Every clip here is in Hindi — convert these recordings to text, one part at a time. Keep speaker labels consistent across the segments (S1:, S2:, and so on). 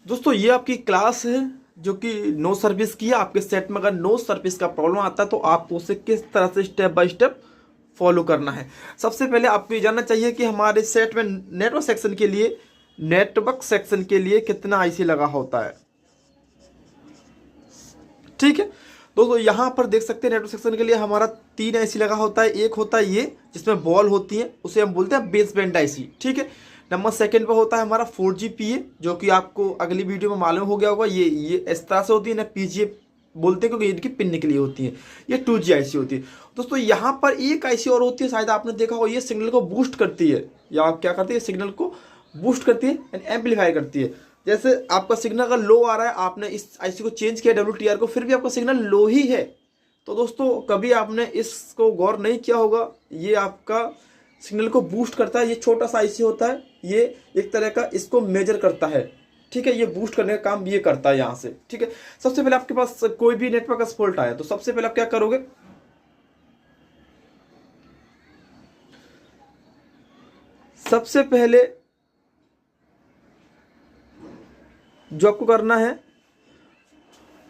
S1: दोस्तों ये आपकी क्लास है जो कि नो सर्विस की है। आपके सेट में अगर नो सर्विस का प्रॉब्लम आता है तो आपको उसे किस तरह से स्टेप बाय स्टेप फॉलो करना है। सबसे पहले आपको ये जानना चाहिए कि हमारे सेट में नेटवर्क सेक्शन के लिए कितना आईसी लगा होता है। ठीक है दोस्तों, यहाँ पर देख सकते हैं नेटवर्क सेक्शन के लिए हमारा 3 आईसी लगा होता है। एक होता है ये जिसमें बॉल होती है, उसे हम बोलते हैं बेस बैंड आईसी। ठीक है, नंबर सेकंड पर होता है हमारा 4GPA, जो कि आपको अगली वीडियो में मालूम हो गया होगा। ये इस तरह से होती है ना, PGA बोलते हैं क्योंकि इनकी पिन निकली होती है। ये 2G आईसी होती है। दोस्तों यहाँ पर एक आईसी और होती है, शायद आपने देखा होगा, ये सिग्नल को बूस्ट करती है, या आप क्या करती है, सिग्नल को बूस्ट करती है एंड एम्पलीफाई करती है। जैसे आपका सिग्नल अगर लो आ रहा है, आपने इस आईसी को चेंज किया WTR को, फिर भी आपका सिग्नल लो ही है, तो दोस्तों कभी आपने इसको गौर नहीं किया होगा। ये आपका सिग्नल को बूस्ट करता है। ये छोटा सा आईसी होता है, ये एक तरह का इसको मेजर करता है। ठीक है, ये बूस्ट करने का काम ये करता है यहाँ से। ठीक है, सबसे पहले आपके पास कोई भी नेटवर्क का फॉल्ट आया तो सबसे पहले आप क्या करोगे, सबसे पहले जो आपको करना है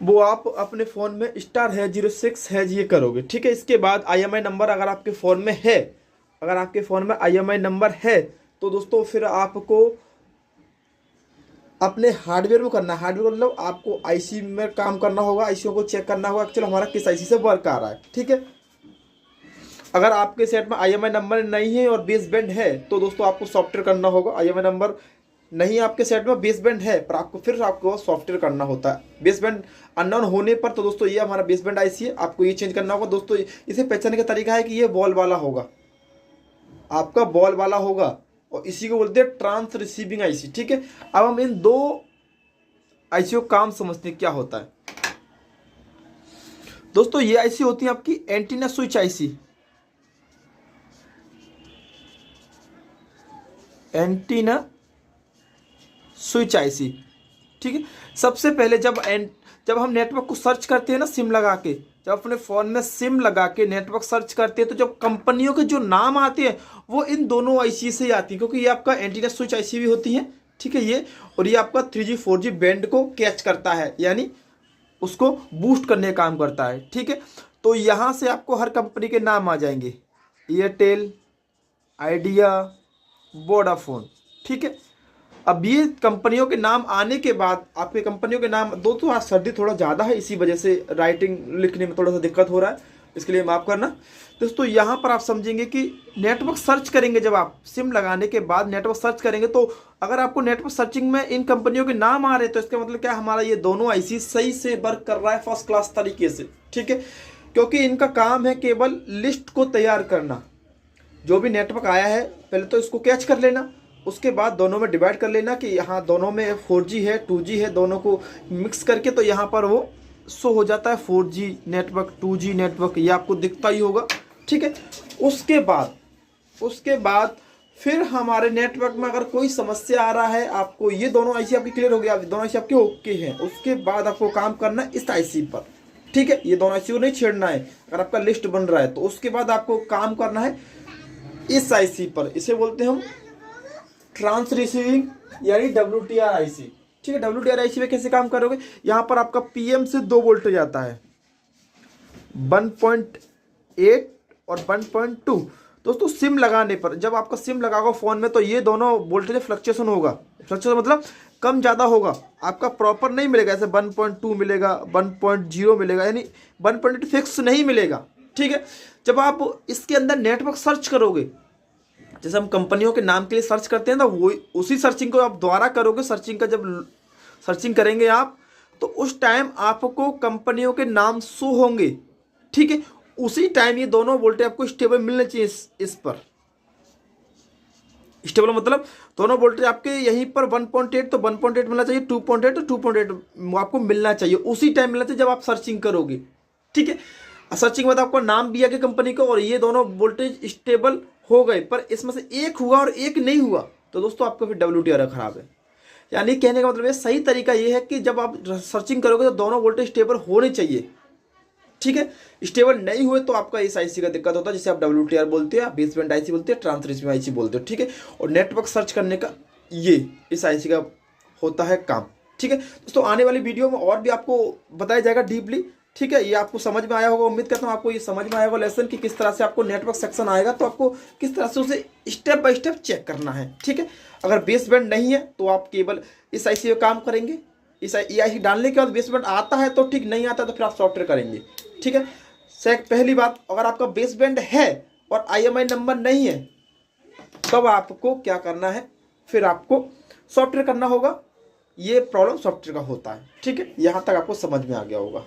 S1: वो आप अपने फ़ोन में *#06# ये करोगे। ठीक है, इसके बाद IMI नंबर अगर आपके फ़ोन में है, अगर आपके फ़ोन में IMI नंबर है तो दोस्तों फिर आपको अपने हार्डवेयर में करना है। हार्डवेयर मतलब आपको आईसी में काम करना होगा, आईसीओ को चेक करना होगा एक्चुअली हमारा किस आईसी से वर्क आ रहा है। ठीक है, अगर आपके सेट में IMI नंबर नहीं है और बेस बैंड है तो दोस्तों आपको सॉफ्टवेयर करना होगा। IMI नंबर नहीं आपके सेट में, बेस बैंड है, पर आपको सॉफ्टवेयर करना होता है। बेस बैंड अननोन होने पर तो दोस्तों ये हमारा बेस बैंड आईसी है, आपको ये चेंज करना होगा। दोस्तों इसे पहचानने का तरीका है कि ये बॉल वाला होगा, आपका बॉल वाला होगा, और इसी को बोलते हैं ट्रांस रिसीविंग आईसी। ठीक है, अब हम इन दो आईसी को काम समझते हैं क्या होता है। दोस्तों ये आईसी होती है आपकी antenna switch IC. Antenna switch IC. ठीक है, सबसे पहले जब हम नेटवर्क को सर्च करते हैं ना, सिम लगा के, जब अपने फ़ोन में सिम लगा के नेटवर्क सर्च करते हैं तो जब कंपनियों के जो नाम आते हैं वो इन दोनों आईसी से ही आती है, क्योंकि ये आपका एंटीना स्विच आईसी भी होती है। ठीक है, ये और ये आपका 3G 4G बैंड को कैच करता है, यानी उसको बूस्ट करने का काम करता है। ठीक है, तो यहाँ से आपको हर कंपनी के नाम आ जाएंगे, एयरटेल, आइडिया, वोडाफोन। ठीक है, अब ये कंपनियों के नाम आने के बाद आपके कंपनियों के नाम, दोस्तों आज सर्दी थोड़ा ज़्यादा है, इसी वजह से राइटिंग लिखने में थोड़ा सा दिक्कत हो रहा है, इसके लिए माफ़ करना। दोस्तों यहाँ पर आप समझेंगे कि नेटवर्क सर्च करेंगे, जब आप सिम लगाने के बाद नेटवर्क सर्च करेंगे तो अगर आपको नेटवर्क सर्चिंग में इन कंपनियों के नाम आ रहे हैं तो इसका मतलब क्या, हमारा ये दोनों आईसी सही से वर्क कर रहा है फर्स्ट क्लास तरीके से। ठीक है, क्योंकि इनका काम है केवल लिस्ट को तैयार करना। जो भी नेटवर्क आया है पहले तो इसको कैच कर लेना, उसके बाद दोनों में डिवाइड कर लेना कि यहाँ दोनों में 4G है 2G है, दोनों को मिक्स करके तो यहाँ पर वो शो हो जाता है 4G नेटवर्क 2G नेटवर्क, ये आपको दिखता ही होगा। ठीक है, उसके बाद फिर हमारे नेटवर्क में अगर कोई समस्या आ रहा है, आपको ये दोनों आईसी आपकी क्लियर हो गया, दोनों आईसी आपके ओके हैं, उसके बाद आपको काम करना है इस आईसी पर। ठीक है, ये दोनों आईसी को नहीं छेड़ना है। अगर आपका लिस्ट बन रहा है तो उसके बाद आपको काम करना है इस आईसी पर, इसे बोलते हैं हम ट्रांस रिसीविंग यानी WTR आईसी। ठीक है, WTR आईसी में कैसे काम करोगे, यहाँ पर आपका PM से 2 वोल्टेज आता है, 1.8 और 1.2। दोस्तों सिम लगाने पर, जब आपका सिम लगाओगे फ़ोन में तो ये दोनों वोल्टेज फ्लक्चुएशन होगा। फ्लक्चुएशन मतलब कम ज़्यादा होगा, आपका प्रॉपर नहीं मिलेगा। ऐसे 1.2 मिलेगा, 1.0 मिलेगा, यानी 1.8 फिक्स नहीं मिलेगा। ठीक है, जब आप इसके अंदर नेटवर्क सर्च करोगे, जैसे हम कंपनियों के नाम के लिए सर्च करते हैं ना, वो उसी सर्चिंग को आप दोबारा करोगे। सर्चिंग का जब सर्चिंग करेंगे आप तो उस टाइम आपको कंपनियों के नाम शो होंगे। ठीक है, उसी टाइम ये दोनों वोल्टेज आपको स्टेबल मिलने चाहिए। इस पर स्टेबल मतलब दोनों वोल्टेज आपके यहीं पर 1.8 तो 1.8 मिलना चाहिए, 2.8 तो 2.8 आपको मिलना चाहिए, उसी टाइम मिलना चाहिए जब आप सर्चिंग करोगे। ठीक है, सर्चिंग में आपको नाम भी आ गया कंपनी को और ये दोनों वोल्टेज स्टेबल हो गए, पर इसमें से एक हुआ और एक नहीं हुआ तो दोस्तों आपका फिर WTR खराब है। यानी कहने का मतलब ये सही तरीका ये है कि जब आप सर्चिंग करोगे तो दोनों वोल्टेज स्टेबल होने चाहिए। ठीक है, स्टेबल नहीं हुए तो आपका इस आईसी का दिक्कत होता है, जिसे आप WTR बोलते हैं, बेस बैंड आईसी बोलते हैं, ट्रांस रिसीविंग आईसी बोलते हो। ठीक है, और नेटवर्क सर्च करने का ये इस आईसी का होता है काम। ठीक है दोस्तों, आने वाली वीडियो में और भी आपको बताया जाएगा डीपली। ठीक है, ये आपको समझ में आया होगा, उम्मीद करता हूँ आपको ये समझ में आया होगा लेसन कि किस तरह से आपको नेटवर्क सेक्शन आएगा तो आपको किस तरह से उसे स्टेप बाय स्टेप चेक करना है। ठीक है, अगर बेस बैंड नहीं है तो आप केवल इस आईसी में काम करेंगे, इस आईसी डालने के बाद बेस बैंड आता है तो ठीक, नहीं आता तो फिर आप सॉफ्टवेयर करेंगे। ठीक है, पहली बात, अगर आपका बेस बैंड है और IMI नंबर नहीं है तब आपको क्या करना है, फिर आपको सॉफ्टवेयर करना होगा। ये प्रॉब्लम सॉफ्टवेयर का होता है। ठीक है, यहाँ तक आपको समझ में आ गया होगा।